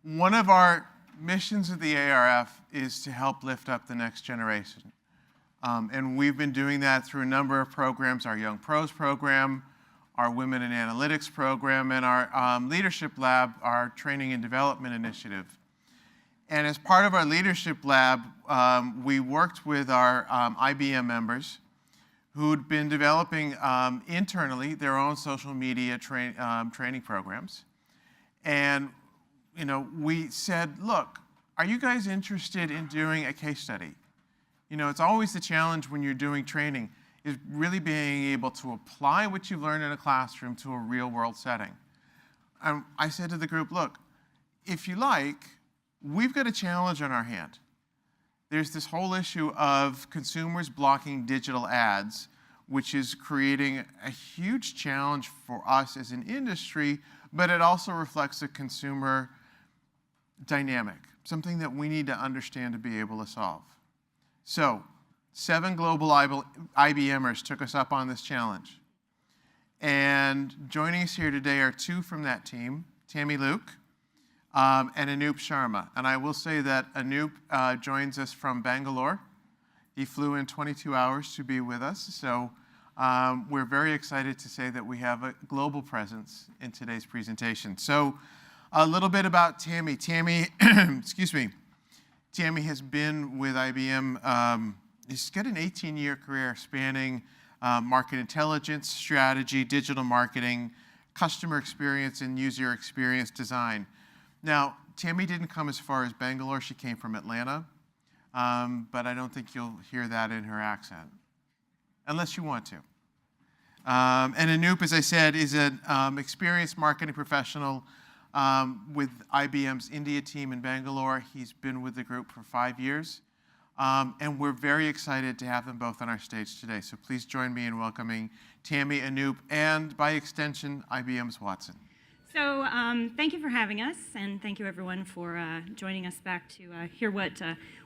One of our missions at the ARF is to help lift up the next generation. And we've been doing that through a number of programs, our Young Pros program, our Women in Analytics program, and our Leadership Lab, our training and development initiative. And as part of our Leadership Lab, we worked with our IBM members who'd been developing internally their own social media training programs. And we said, look, are you guys interested in doing a case study? It's always the challenge when you're doing training is really being able to apply what you learn in a classroom to a real-world setting. And I said to the group, look, if you like, we've got a challenge on our hand. There's this whole issue of consumers blocking digital ads, which is creating a huge challenge for us as an industry, but it also reflects a consumer dynamic, something that we need to understand to be able to solve. So 7 global IBMers took us up on this challenge. And joining us here today are 2 from that team, Tammy Luke and Anup Sharma. And I will say that Anup joins us from Bangalore. He flew in 22 hours to be with us. So we're very excited to say that we have a global presence in today's presentation. So a little bit about Tammy. Tammy, excuse me. Tammy has been with IBM. She's got an 18-year career spanning market intelligence, strategy, digital marketing, customer experience, and user experience design. Now, Tammy didn't come as far as Bangalore. She came from Atlanta, but I don't think you'll hear that in her accent, unless you want to. And Anup, as I said, is an experienced marketing professional with IBM's India team in Bangalore. He's been with the group for 5 years. And we're very excited to have them both on our stage today. So please join me in welcoming Tammy, Anup, and by extension, IBM's Watson. So thank you for having us, and thank you everyone for joining us back to hear what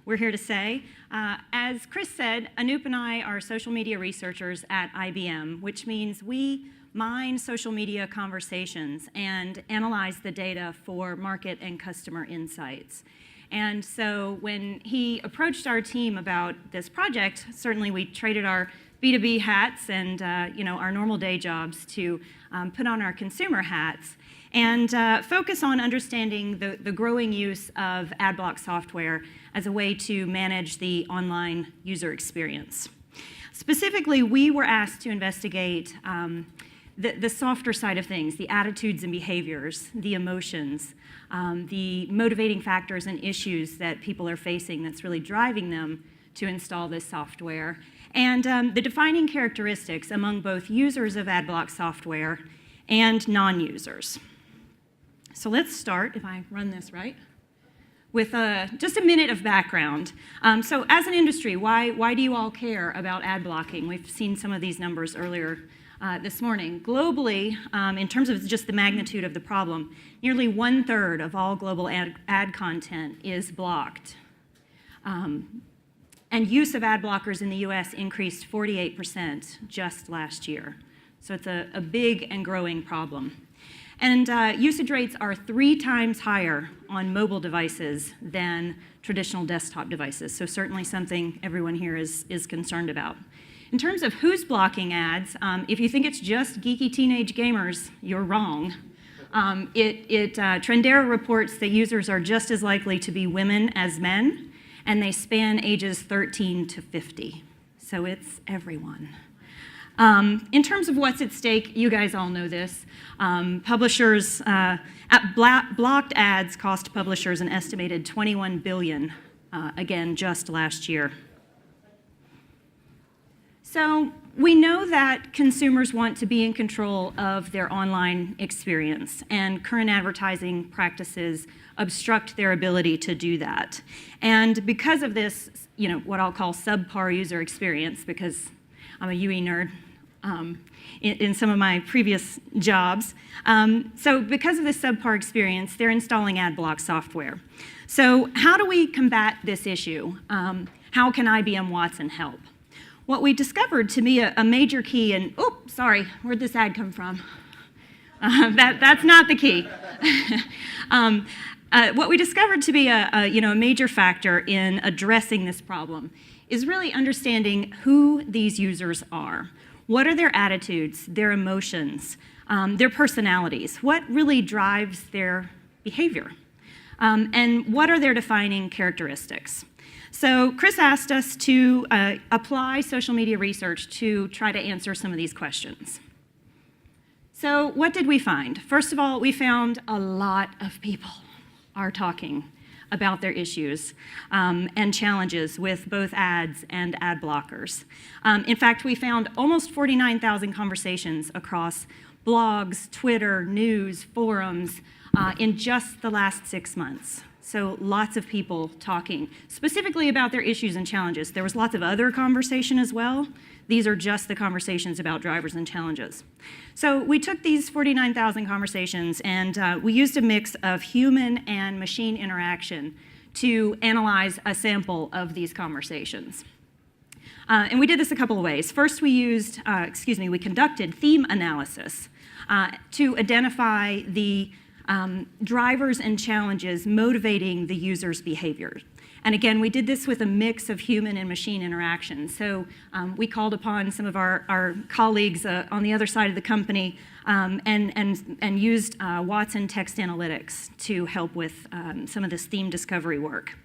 we're here to say. As Chris said, Anup and I are social media researchers at IBM, which means we mine social media conversations and analyze the data for market and customer insights. And so when he approached our team about this project, certainly we traded our B2B hats and our normal day jobs to put on our consumer hats and focus on understanding the growing use of ad block software as a way to manage the online user experience. Specifically, we were asked to investigate the softer side of things, the attitudes and behaviors, the emotions, the motivating factors and issues that people are facing that's really driving them to install this software, and the defining characteristics among both users of ad block software and non-users. So let's start, if I run this right, with just a minute of background. So as an industry, why do you all care about ad blocking? We've seen some of these numbers earlier this morning. Globally, in terms of just the magnitude of the problem, nearly 1/3 of all global ad content is blocked. And use of ad blockers in the US increased 48% just last year. So it's a big and growing problem. And usage rates are 3 times higher on mobile devices than traditional desktop devices. So certainly something everyone here is concerned about. In terms of who's blocking ads, if you think it's just geeky teenage gamers, you're wrong. Trendera reports that users are just as likely to be women as men, and they span ages 13 to 50. So it's everyone. In terms of what's at stake, you guys all know this. Publishers, blocked ads cost publishers an estimated $21 billion, again, just last year. So we know that consumers want to be in control of their online experience, and current advertising practices obstruct their ability to do that. And because of this, what I'll call subpar user experience, because I'm a UE nerd in some of my previous jobs. So because of this subpar experience, they're installing ad block software. So how do we combat this issue? How can IBM Watson help? What we discovered to me a major key, and sorry, where'd this ad come from? That's not the key. What we discovered to be a major factor in addressing this problem is really understanding who these users are. What are their attitudes, their emotions, their personalities? What really drives their behavior? And what are their defining characteristics? So Chris asked us to apply social media research to try to answer some of these questions. So what did we find? First of all, we found a lot of people are talking about their issues and challenges with both ads and ad blockers. In fact, we found almost 49,000 conversations across blogs, Twitter, news, forums in just the last 6 months. So lots of people talking specifically about their issues and challenges. There was lots of other conversation as well. These are just the conversations about drivers and challenges. So we took these 49,000 conversations and we used a mix of human and machine interaction to analyze a sample of these conversations. And we did this a couple of ways. First, we conducted theme analysis to identify the drivers and challenges motivating the user's behavior. And again, we did this with a mix of human and machine interaction. So we called upon some of our colleagues on the other side of the company and used Watson Text Analytics to help with some of this theme discovery work.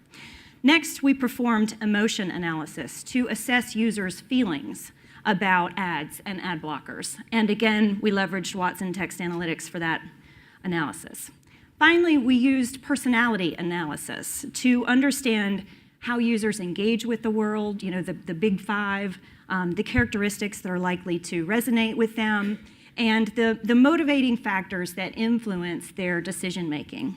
Next, we performed emotion analysis to assess users' feelings about ads and ad blockers. And again, we leveraged Watson Text Analytics for that analysis. Finally, we used personality analysis to understand how users engage with the world, the big five, the characteristics that are likely to resonate with them, and the motivating factors that influence their decision making.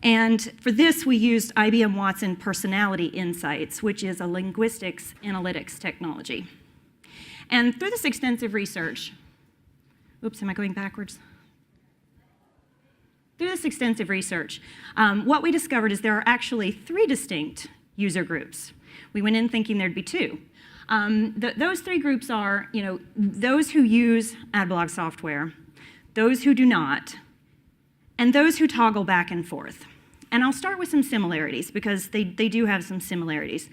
And for this, we used IBM Watson Personality Insights, which is a linguistics analytics technology. And through this extensive research, oops, am I going backwards? Through this extensive research, what we discovered is there are actually 3 distinct user groups. We went in thinking there'd be 2. Those 3 groups are, those who use adblock software, those who do not, and those who toggle back and forth. And I'll start with some similarities because they do have some similarities.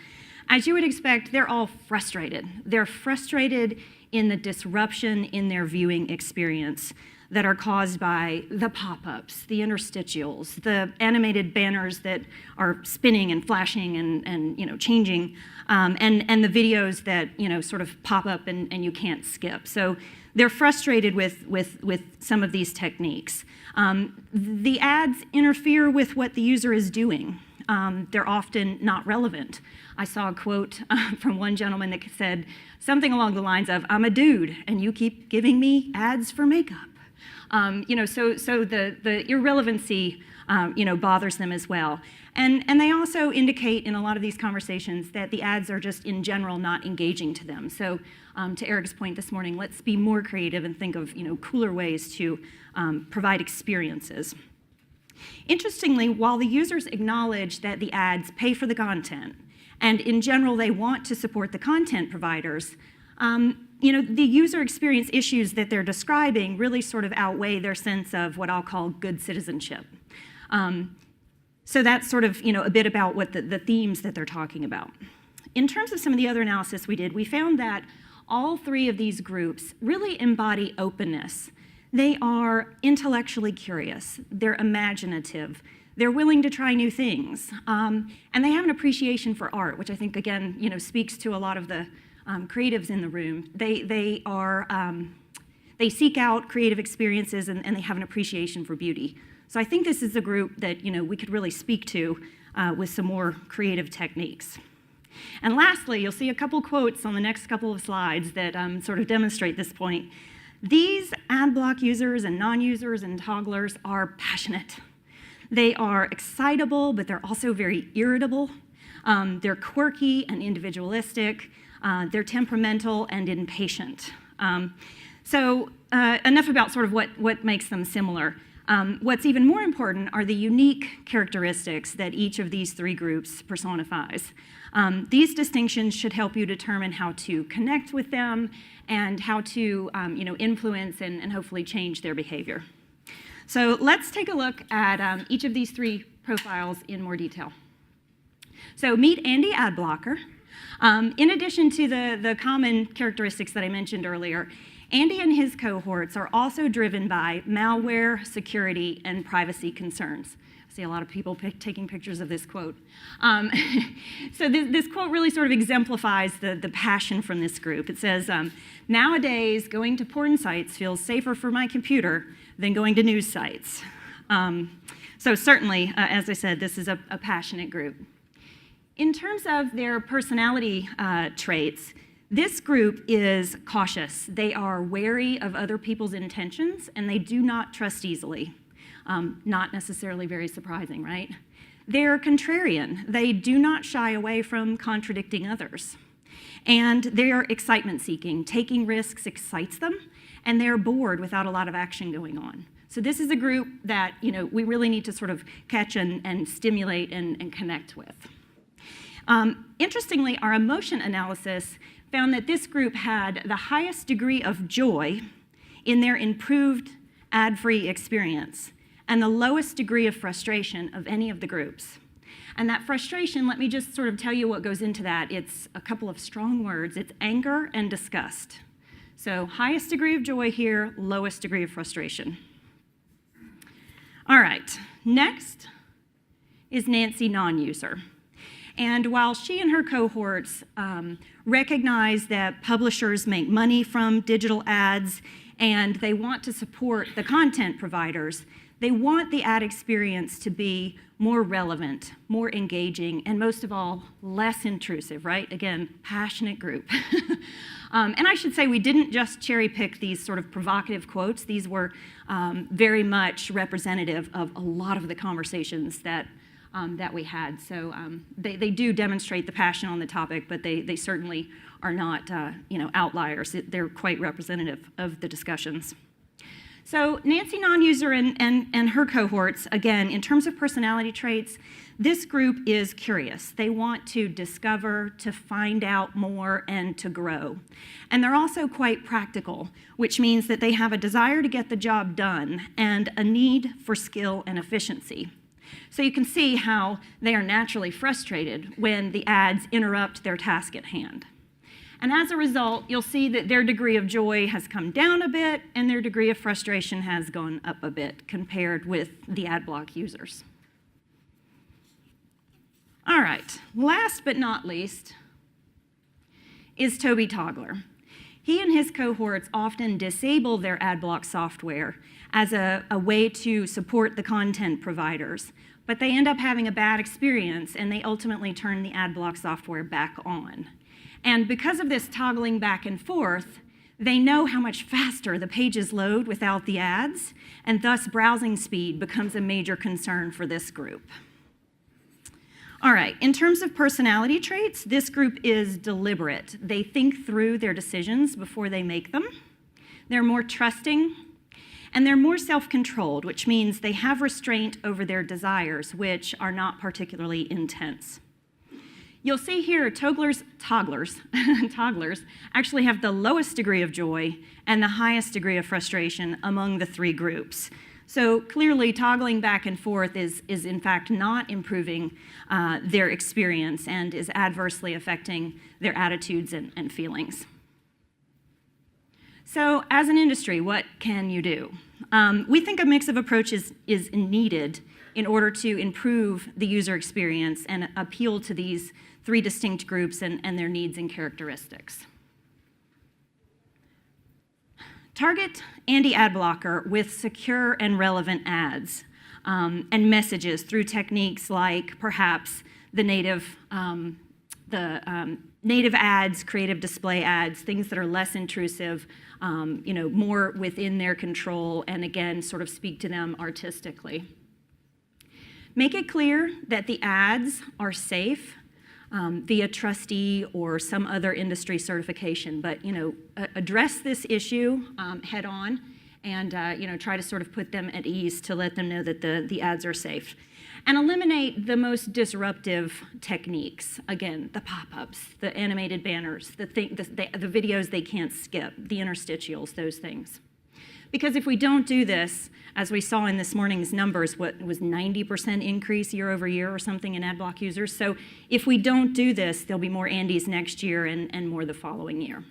As you would expect, they're all frustrated. They're frustrated in the disruption in their viewing experience that are caused by the pop-ups, the interstitials, the animated banners that are spinning and flashing and changing, and the videos that sort of pop up and you can't skip. So they're frustrated with some of these techniques. The ads interfere with what the user is doing. They're often not relevant. I saw a quote from one gentleman that said something along the lines of, "I'm a dude, and you keep giving me ads for makeup." So the irrelevancy, bothers them as well. And they also indicate in a lot of these conversations that the ads are just in general not engaging to them. So to Eric's point this morning, let's be more creative and think of, cooler ways to provide experiences. Interestingly, while the users acknowledge that the ads pay for the content, and in general they want to support the content providers, the user experience issues that they're describing really sort of outweigh their sense of what I'll call good citizenship. So that's sort of, a bit about what the themes that they're talking about. In terms of some of the other analysis we did, we found that all 3 of these groups really embody openness. They are intellectually curious, they're imaginative, they're willing to try new things, and they have an appreciation for art, which I think, again, speaks to a lot of the creatives in the room. They seek out creative experiences and they have an appreciation for beauty. So I think this is a group that we could really speak to with some more creative techniques. And lastly, you'll see a couple quotes on the next couple of slides that sort of demonstrate this point. These ad block users and non-users and togglers are passionate. They are excitable, but they're also very irritable. They're quirky and individualistic. They're temperamental and impatient. So enough about sort of what makes them similar. What's even more important are the unique characteristics that each of these 3 groups personifies. These distinctions should help you determine how to connect with them and how to influence and hopefully change their behavior. So let's take a look at each of these 3 profiles in more detail. So meet Andy Adblocker. In addition to the common characteristics that I mentioned earlier, Andy and his cohorts are also driven by malware, security, and privacy concerns. I see a lot of people taking pictures of this quote. So this quote really sort of exemplifies the passion from this group. It says, nowadays, going to porn sites feels safer for my computer than going to news sites. So certainly, as I said, this is a passionate group. In terms of their personality traits, this group is cautious. They are wary of other people's intentions, and they do not trust easily. Not necessarily very surprising, right? They're contrarian. They do not shy away from contradicting others. And they're excitement-seeking. Taking risks excites them, and they're bored without a lot of action going on. So this is a group that we really need to sort of catch and stimulate and connect with. Interestingly, our emotion analysis found that this group had the highest degree of joy in their improved ad-free experience and the lowest degree of frustration of any of the groups. And that frustration, let me just sort of tell you what goes into that. It's a couple of strong words. It's anger and disgust. So highest degree of joy here, lowest degree of frustration. All right, next is Nancy non-user. And while she and her cohorts recognize that publishers make money from digital ads and they want to support the content providers, they want the ad experience to be more relevant, more engaging, and most of all, less intrusive, right? Again, passionate group. And I should say we didn't just cherry pick these sort of provocative quotes. These were very much representative of a lot of the conversations that we had. So they do demonstrate the passion on the topic, but they certainly are not outliers. They're quite representative of the discussions. So Nancy non-user and her cohorts, again, in terms of personality traits, this group is curious. They want to discover, to find out more, and to grow. And they're also quite practical, which means that they have a desire to get the job done and a need for skill and efficiency. So you can see how they are naturally frustrated when the ads interrupt their task at hand. And as a result, you'll see that their degree of joy has come down a bit and their degree of frustration has gone up a bit compared with the ad block users. All right, last but not least is Toby Togler. He and his cohorts often disable their ad block software as a way to support the content providers, but they end up having a bad experience and they ultimately turn the ad block software back on. And because of this toggling back and forth, they know how much faster the pages load without the ads, and thus browsing speed becomes a major concern for this group. All right, in terms of personality traits, this group is deliberate. They think through their decisions before they make them. They're more trusting, and they're more self-controlled, which means they have restraint over their desires, which are not particularly intense. You'll see here togglers actually have the lowest degree of joy and the highest degree of frustration among the three groups. So clearly toggling back and forth is in fact not improving their experience and is adversely affecting their attitudes and feelings. So as an industry, what can you do? We think a mix of approaches is needed in order to improve the user experience and appeal to these three distinct groups and their needs and characteristics. Target Andy Adblocker with secure and relevant ads and messages through techniques like perhaps the native ads, creative display ads, things that are less intrusive, more within their control, and again, sort of speak to them artistically. Make it clear that the ads are safe via trustee or some other industry certification, but address this issue head on and try to sort of put them at ease to let them know that the ads are safe. And eliminate the most disruptive techniques. Again, the pop-ups, the animated banners, the videos they can't skip, the interstitials, those things. Because if we don't do this, as we saw in this morning's numbers, what was 90% increase year over year or something in AdBlock users. So if we don't do this, there'll be more Andys next year and more the following year.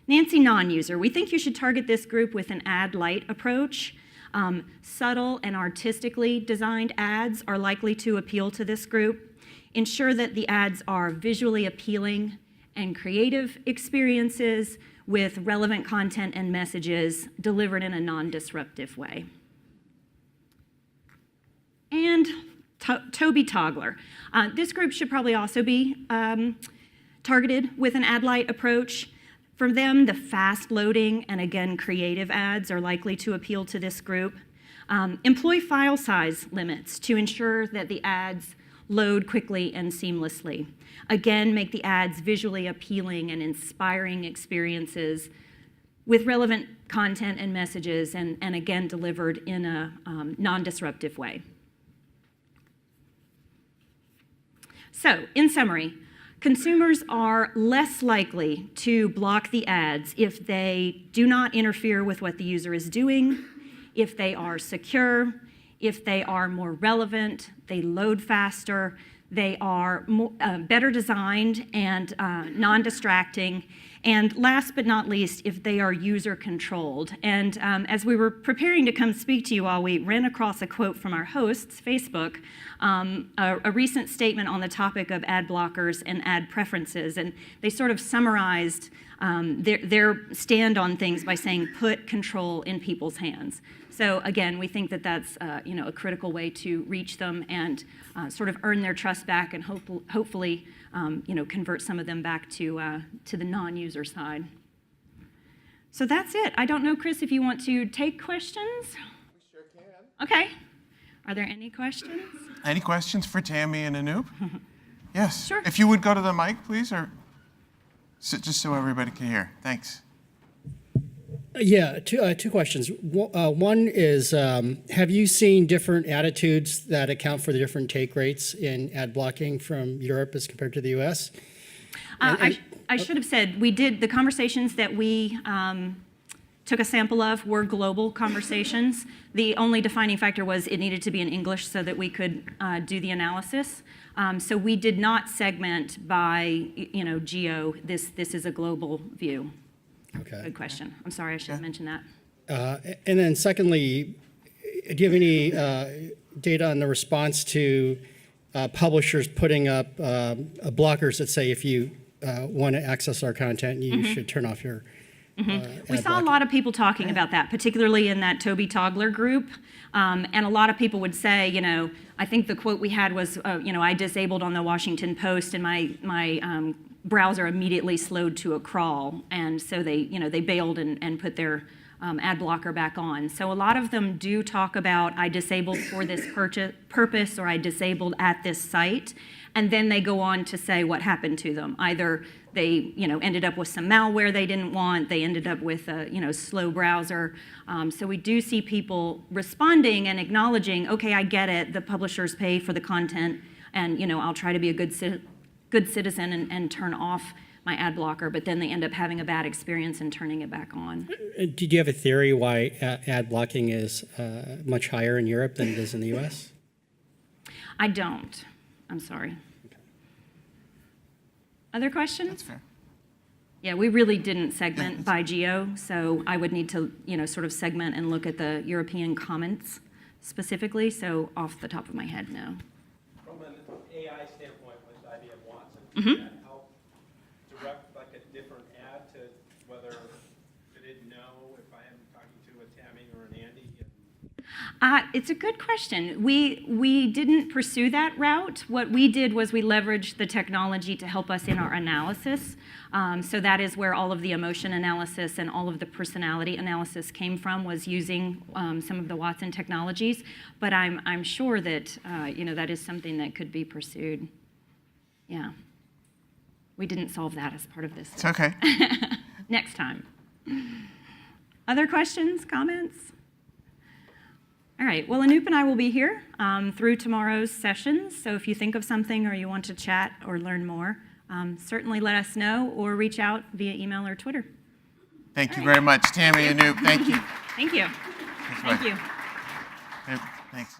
Nancy non-user. We think you should target this group with an ad light approach. Subtle and artistically designed ads are likely to appeal to this group. Ensure that the ads are visually appealing and creative experiences with relevant content and messages delivered in a non-disruptive way. And Toby Toggler. This group should probably also be targeted with an ad light approach. For them, the fast loading and again creative ads are likely to appeal to this group. Employ file size limits to ensure that the ads load quickly and seamlessly. Again, make the ads visually appealing and inspiring experiences with relevant content and messages, and again delivered in a non-disruptive way. So, in summary, consumers are less likely to block the ads if they do not interfere with what the user is doing, if they are secure, if they are more relevant, they load faster, they are more, better designed and non-distracting, and last but not least, if they are user-controlled. And as we were preparing to come speak to you all, we ran across a quote from our hosts, Facebook, a recent statement on the topic of ad blockers and ad preferences, and they sort of summarized their stand on things by saying, put control in people's hands. So again, we think that that's a critical way to reach them and sort of earn their trust back and hopefully convert some of them back to the non-user side. So that's it. I don't know, Chris, if you want to take questions? We sure can. Okay. Are there any questions? Any questions for Tammy and Anup? Yes. Sure. If you would go to the mic, please, or just so everybody can hear. Thanks. Yeah, two questions. One is, have you seen different attitudes that account for the different take rates in ad blocking from Europe as compared to the US? I should have said, we did, the conversations that we took a sample of were global conversations. The only defining factor was it needed to be in English so that we could do the analysis. So we did not segment by, geo. This is a global view. Okay. Good question. I'm sorry, I should have mentioned that. And then secondly, do you have any data on the response to publishers putting up blockers that say if you want to access our content, you should turn off your We saw a lot of people talking about that, particularly in that Toby Toggler group. And a lot of people would say, I think the quote we had was, I disabled on the Washington Post and my browser immediately slowed to a crawl. And so they bailed and put their ad blocker back on. So a lot of them do talk about, I disabled for this purpose, or I disabled at this site. And then they go on to say what happened to them. Either they ended up with some malware they didn't want, they ended up with a slow browser. So we do see people responding and acknowledging, okay, I get it, the publishers pay for the content, and I'll try to be a good citizen and turn off my ad blocker, but then they end up having a bad experience and turning it back on. Did you have a theory why ad blocking is much higher in Europe than it is in the US? I don't. I'm sorry. Other questions? That's fair. Yeah, we really didn't segment by geo, so I would need to, sort of segment and look at the European comments specifically. So off the top of my head, no. From an AI standpoint with IBM Watson, Mm-hmm. that help direct like a different ad to whether it didn't know if I am talking to a Tammy or an Andy? It's a good question. We didn't pursue that route. What we did was we leveraged the technology to help us in our analysis. So that is where all of the emotion analysis and all of the personality analysis came from, was using some of the Watson technologies. But I'm sure that that is something that could be pursued. Yeah. We didn't solve that as part of this. It's okay. Next time. Other questions, comments? All right, well, Anup and I will be here through tomorrow's sessions, so if you think of something or you want to chat or learn more, certainly let us know or reach out via email or Twitter. Thank you All right. very much, Tammy and Anup. Thank you. Thank you. That's Thank right. you. Thanks.